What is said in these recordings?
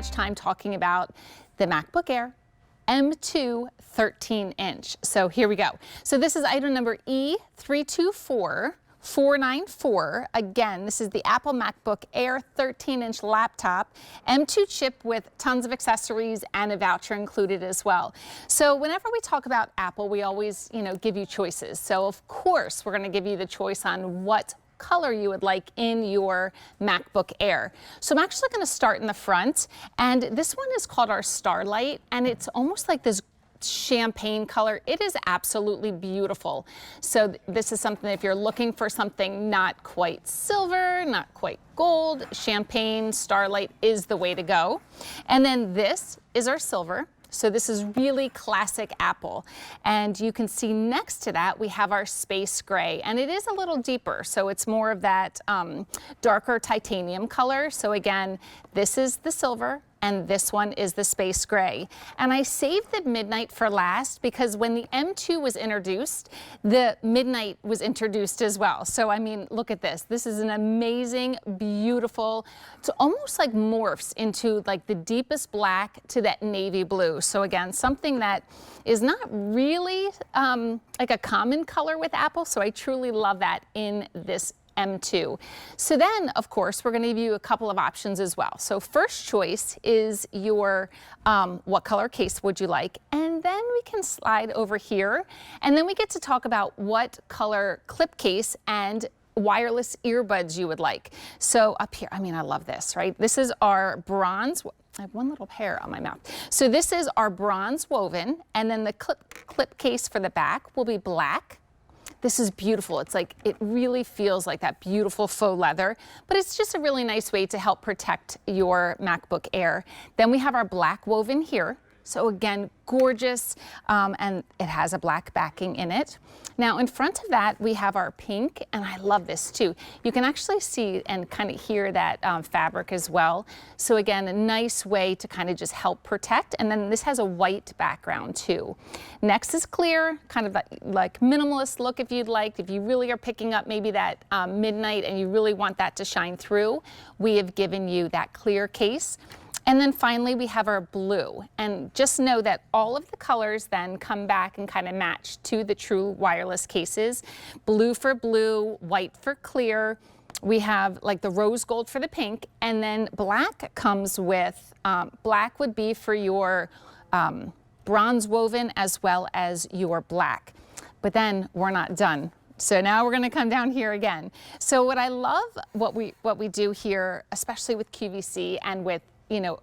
much time talking about the MacBook Air M2 13-inch. So here we go. So this is item number E324494. Again, this is the Apple MacBook Air 13-inch laptop, M2 chip with tons of accessories and a voucher included as well. So whenever we talk about Apple, we always, give you choices. So of course, we're going to give you the choice on what color you would like in your MacBook Air. So I'm actually going to start in the front, and this one is called our Starlight, and it's almost like this champagne color. It is absolutely beautiful. So this is something, if you're looking for something not quite silver, not quite gold, champagne, Starlight is the way to go. And then this is our silver. So this is really classic Apple. And you can see next to that, we have our space gray, and it is a little deeper. So it's more of that darker titanium color. So again, this is the silver, and this one is the space gray. And I saved the midnight for last because when the M2 was introduced, the midnight was introduced as well. So I mean, look at this. This is an amazing, beautiful, it's almost like morphs into like the deepest black to that navy blue. So again, something that is not really like a common color with Apple. So I truly love that in this M2. So then, of course, we're going to give you a couple of options as well. So first choice is your what color case would you like? And then we can slide over here, and then we get to talk about what color clip case and wireless earbuds you would like. So up here, I mean, I love this, right? This is our bronze. I have one little hair on my mouth. So this is our bronze woven, and then the clip case for the back will be black. This is beautiful. It's like, it really feels like that beautiful faux leather, but it's just a really nice way to help protect your MacBook Air. Then we have our black woven here. So again, gorgeous, and it has a black backing in it. Now in front of that, we have our pink, and I love this too. You can actually see and kind of hear that fabric as well. So again, a nice way to kind of just help protect. And then this has a white background too. Next is clear, kind of like minimalist look if you'd like. If you really are picking up maybe that midnight and you really want that to shine through, we have given you that clear case. And then finally, we have our blue. And just know that all of the colors then come back and kind of match to the true wireless cases. Blue for blue, white for clear. We have like the rose gold for the pink. And then black comes with, black would be for your bronze woven as well as your black. But then we're not done. So now we're going to come down here again. So what I love, what we do here, especially with QVC and with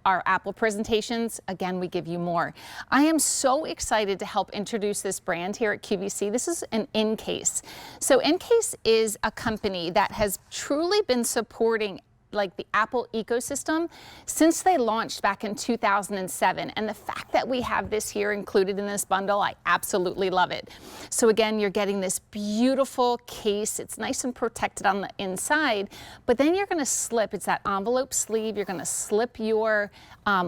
our Apple presentations, again, we give you more. I am so excited to help introduce this brand here at QVC. This is an Incase. So Incase is a company that has truly been supporting like the Apple ecosystem since they launched back in 2007. And the fact that we have this here included in this bundle, I absolutely love it. So again, you're getting this beautiful case. It's nice and protected on the inside, but then you're gonna slip, it's that envelope sleeve, you're gonna slip your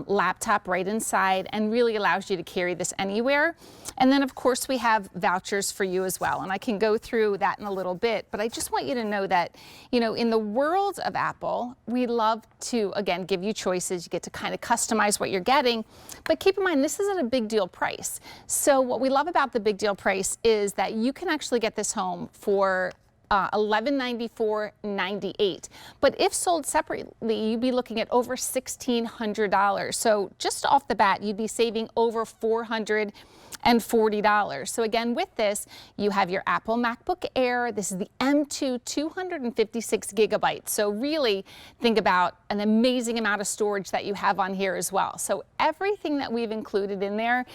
laptop right inside and really allows you to carry this anywhere. And then of course we have vouchers for you as well. And I can go through that in a little bit, but I just want you to know that, in the world of Apple, we love to, again, give you choices. You get to kind of customize what you're getting, but keep in mind, this isn't a big deal price. So what we love about the big deal price is that you can actually get this home for $1194.98. But if sold separately, you'd be looking at over $1,600. So just off the bat, you'd be saving over $440. So again, with this, you have your Apple MacBook Air. This is the M2 256 gigabytes. So really think about an amazing amount of storage that you have on here as well. So everything that we've included in there,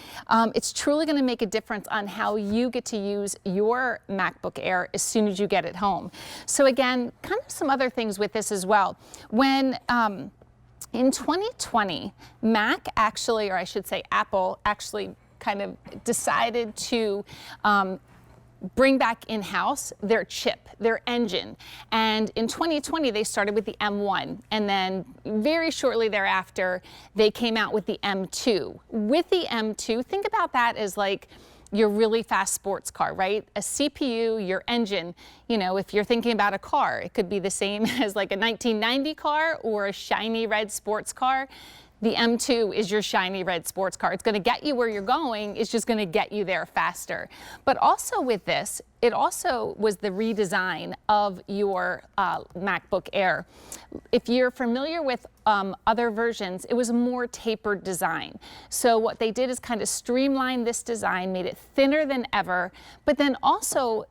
it's truly going to make a difference on how you get to use your MacBook Air as soon as you get it home. So again, kind of some other things with this as well. When in 2020, Mac actually, or I should say Apple actually kind of decided to bring back in-house their chip, their engine. And in 2020, they started with the M1. And then very shortly thereafter, they came out with the M2. With the M2, think about that as like your really fast sports car, right? A CPU, your engine, if you're thinking about a car, it could be the same as like a 1990 car or a shiny red sports car. The M2 is your shiny red sports car. It's going to get you where you're going. It's just going to get you there faster. But also with this, it also was the redesign of your MacBook Air. If you're familiar with other versions, it was a more tapered design. So what they did is kind of streamline this design, made it thinner than ever, but then also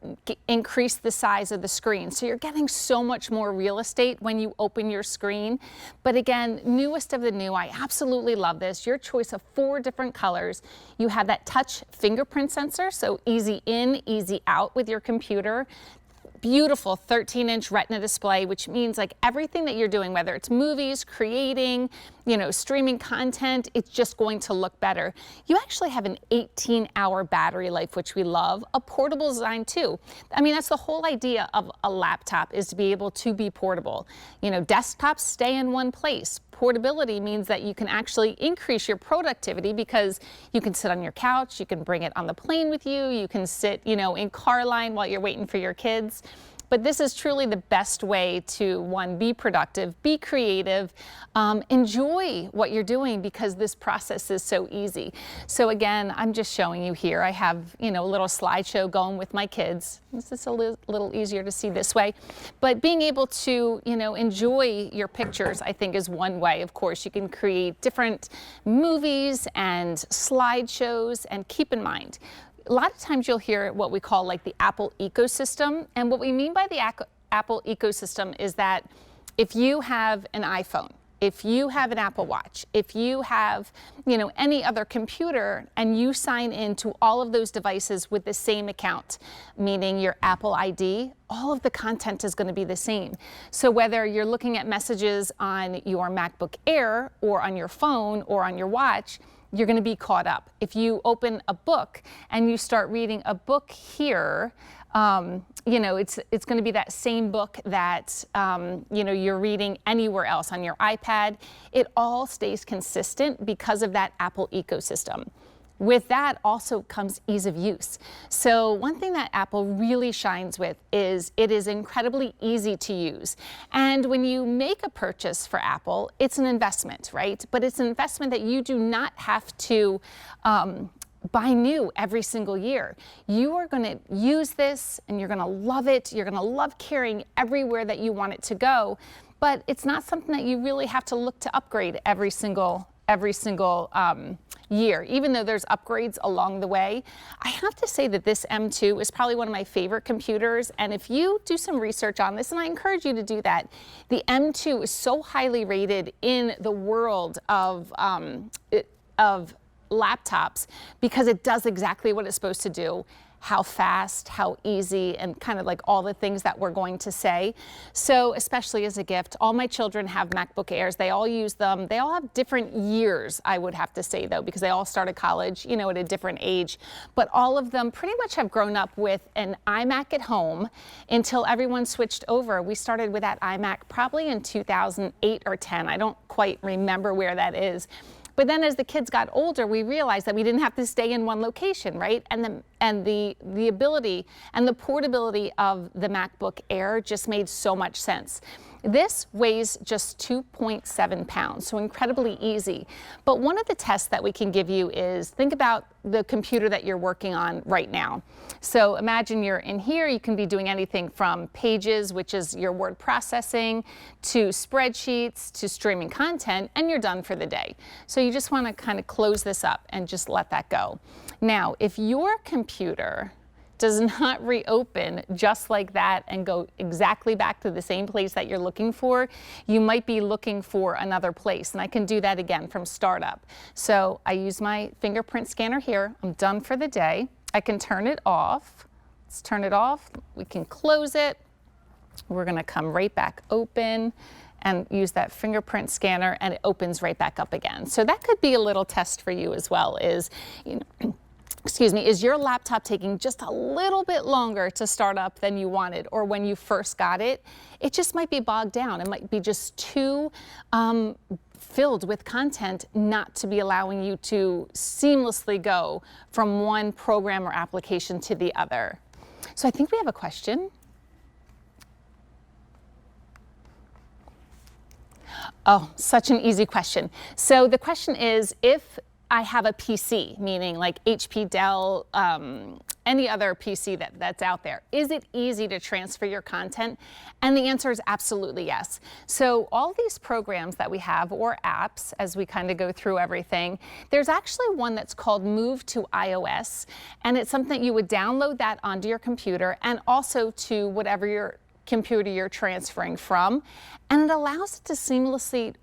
increased the size of the screen. So you're getting so much more real estate when you open your screen. But again, newest of the new, I absolutely love this. Your choice of 4 different colors. You have that touch fingerprint sensor, so easy in, easy out with your computer. Beautiful 13-inch Retina display, which means like everything that you're doing, whether it's movies, creating, streaming content, it's just going to look better. You actually have an 18-hour battery life, which we love. A portable design too. I mean, that's the whole idea of a laptop, is to be able to be portable. Desktops stay in one place. Portability means that you can actually increase your productivity because you can sit on your couch, you can bring it on the plane with you, you can sit, in car line while you're waiting for your kids. But this is truly the best way to, one, be productive, be creative, enjoy what you're doing, because this process is so easy. So again, I'm just showing you here. I have, a little slideshow going with my kids. This is a little easier to see this way. But being able to, enjoy your pictures, I think, is one way. Of course, you can create different movies and slideshows, and keep in mind, a lot of times you'll hear what we call like the Apple ecosystem. And what we mean by the Apple ecosystem is that if you have an iPhone, if you have an Apple Watch, if you have, any other computer, and you sign into all of those devices with the same account, meaning your Apple ID, all of the content is going to be the same. So whether you're looking at messages on your MacBook Air or on your phone or on your watch, you're going to be caught up. If you open a book and you start reading a book here, it's going to be that same book that you're reading anywhere else on your iPad. It all stays consistent because of that Apple ecosystem. With that also comes ease of use. So one thing that Apple really shines with is it is incredibly easy to use. And when you make a purchase for Apple, it's an investment, right? But it's an investment that you do not have to buy new every single year. You are going to use this and you're going to love it. You're going to love carrying everywhere that you want it to go. But it's not something that you really have to look to upgrade every single year, even though there's upgrades along the way. I have to say that this M2 is probably one of my favorite computers, and if you do some research on this, and I encourage you to do that, the M2 is so highly rated in the world of laptops because it does exactly what it's supposed to do. How fast, how easy, and kind of like all the things that we're going to say. So especially as a gift, all my children have MacBook Airs. They all use them. They all have different years, I would have to say, though, because they all started college, at a different age. But all of them pretty much have grown up with an iMac at home until everyone switched over. We started with that iMac probably in 2008 or 10. I don't quite remember where that is. But then as the kids got older, we realized that we didn't have to stay in one location, right? And the ability and the portability of the MacBook Air just made so much sense. This weighs just 2.7 pounds, so incredibly easy. But one of the tests that we can give you is think about the computer that you're working on right now. So imagine you're in here, you can be doing anything from Pages, which is your word processing, to spreadsheets, to streaming content, and you're done for the day. So you just want to kind of close this up and just let that go. Now, if your computer does not reopen just like that and go exactly back to the same place that you're looking for, you might be looking for another place. And I can do that again from startup. So I use my fingerprint scanner here. I'm done for the day. I can turn it off. Let's turn it off. We can close it. We're going to come right back open and use that fingerprint scanner, and it opens right back up again. So that could be a little test for you as well, is, is your laptop taking just a little bit longer to start up than you wanted, or when you first got it, it just might be bogged down. It might be just too filled with content not to be allowing you to seamlessly go from one program or application to the other. So I think we have a question. Oh, such an easy question. So the question is, if I have a PC, meaning like HP, Dell, any other PC that's out there, is it easy to transfer your content? And the answer is absolutely yes. So all these programs that we have, or apps, as we kind of go through everything, there's actually one that's called Move to iOS, and it's something you would download that onto your computer and also to whatever your computer you're transferring from, and it allows it to seamlessly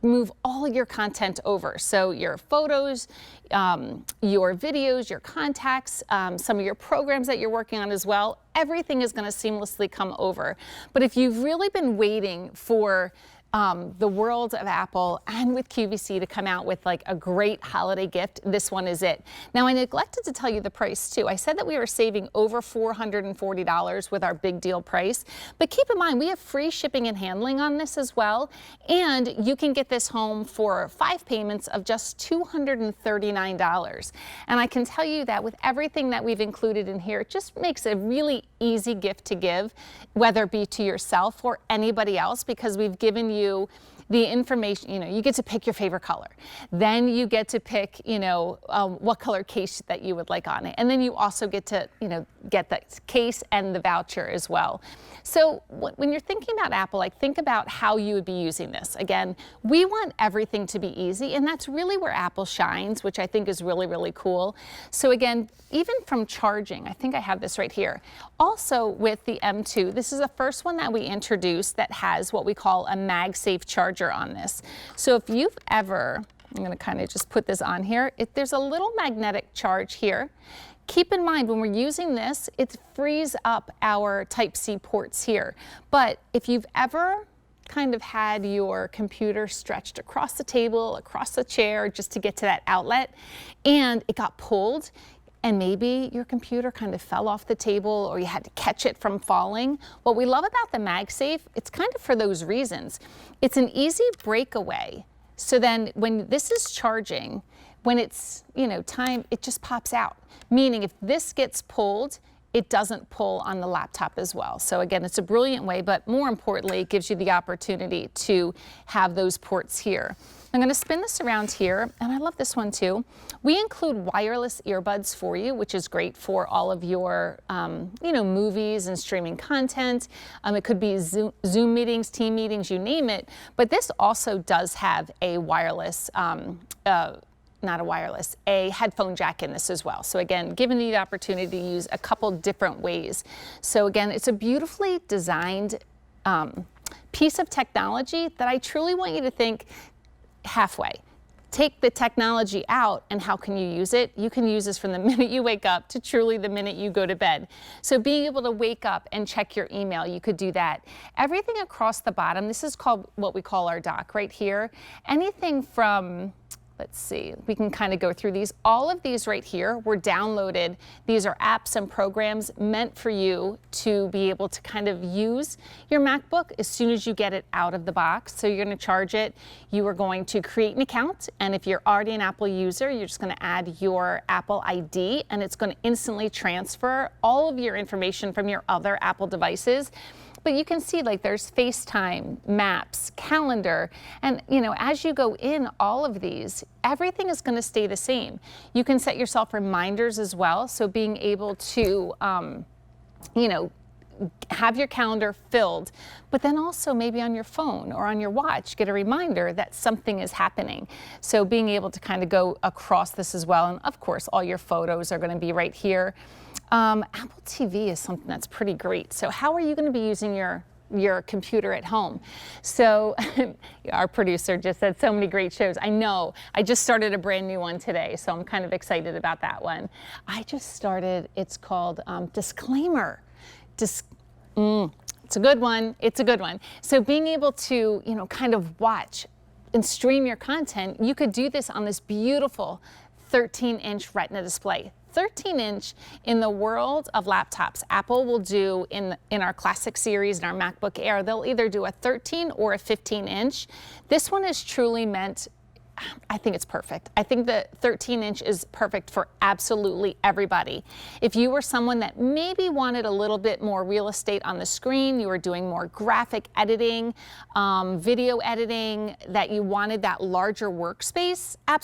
move all your content over. So your photos, your videos, your contacts, some of your programs that you're working on as well, everything is going to seamlessly come over. But if you've really been waiting for the world of Apple and with QVC to come out with like a great holiday gift, this one is it. Now, I neglected to tell you the price too. I said that we were saving over $440 with our big deal price, but keep in mind we have free shipping and handling on this as well, and you can get this home for 5 payments of just $239. And I can tell you that with everything that we've included in here, it just makes a really easy gift to give, whether it be to yourself or anybody else, because we've given you the information. You get to pick your favorite color. Then you get to pick, what color case that you would like on it. And then you also get to, get the case and the voucher as well. So when you're thinking about Apple, think about how you would be using this. Again, we want everything to be easy, and that's really where Apple shines, which I think is really, really cool. So again, even from charging, I think I have this right here. Also with the M2, this is the first one that we introduced that has what we call a MagSafe charger on this. So if you've ever, I'm going to kind of just put this on here, there's a little magnetic charge here. Keep in mind, when we're using this, it frees up our Type-C ports here. But if you've ever kind of had your computer stretched across the table, across the chair, just to get to that outlet, and it got pulled, and maybe your computer kind of fell off the table or you had to catch it from falling, what we love about the MagSafe, it's kind of for those reasons. It's an easy breakaway. So then when this is charging, when it's, time, it just pops out. Meaning if this gets pulled, it doesn't pull on the laptop as well. So again, it's a brilliant way, but more importantly, it gives you the opportunity to have those ports here. I'm going to spin this around here, and I love this one too. We include wireless earbuds for you, which is great for all of your, movies and streaming content. It could be Zoom meetings, team meetings, you name it. But this also does have a wireless, a headphone jack in this as well. So again, giving you the opportunity to use a couple different ways. So again, it's a beautifully designed piece of technology that I truly want you to think halfway. Take the technology out, and how can you use it? You can use this from the minute you wake up to truly the minute you go to bed. So being able to wake up and check your email, you could do that. Everything across the bottom, this is called what we call our dock right here. Anything from, let's see, we can kind of go through these. All of these right here were downloaded. These are apps and programs meant for you to be able to kind of use your MacBook as soon as you get it out of the box. So you're going to charge it. You are going to create an account. And if you're already an Apple user, you're just going to add your Apple ID, and it's going to instantly transfer all of your information from your other Apple devices. But you can see there's FaceTime, Maps, Calendar, and as you go in all of these, everything is going to stay the same. You can set yourself reminders as well, so being able to, have your calendar filled, but then also maybe on your phone or on your watch, get a reminder that something is happening. So being able to kind of go across this as well, and of course all your photos are going to be right here. Apple TV is something that's pretty great. So how are you going to be using your computer at home? So our producer just said so many great shows. I know. I just started a brand new one today, so I'm kind of excited about that one. I just started, it's called Disclaimer. It's a good one. It's a good one. So being able to, kind of watch and stream your content, you could do this on this beautiful 13-inch Retina display. 13-inch in the world of laptops. Apple will do in our Classic series and our MacBook Air, they'll either do a 13 or a 15-inch. This one is truly meant I think it's perfect. I think the 13-inch is perfect for absolutely everybody. If you were someone that maybe wanted a little bit more real estate on the screen, you were doing more graphic editing, video editing, that you wanted that larger workspace, absolutely.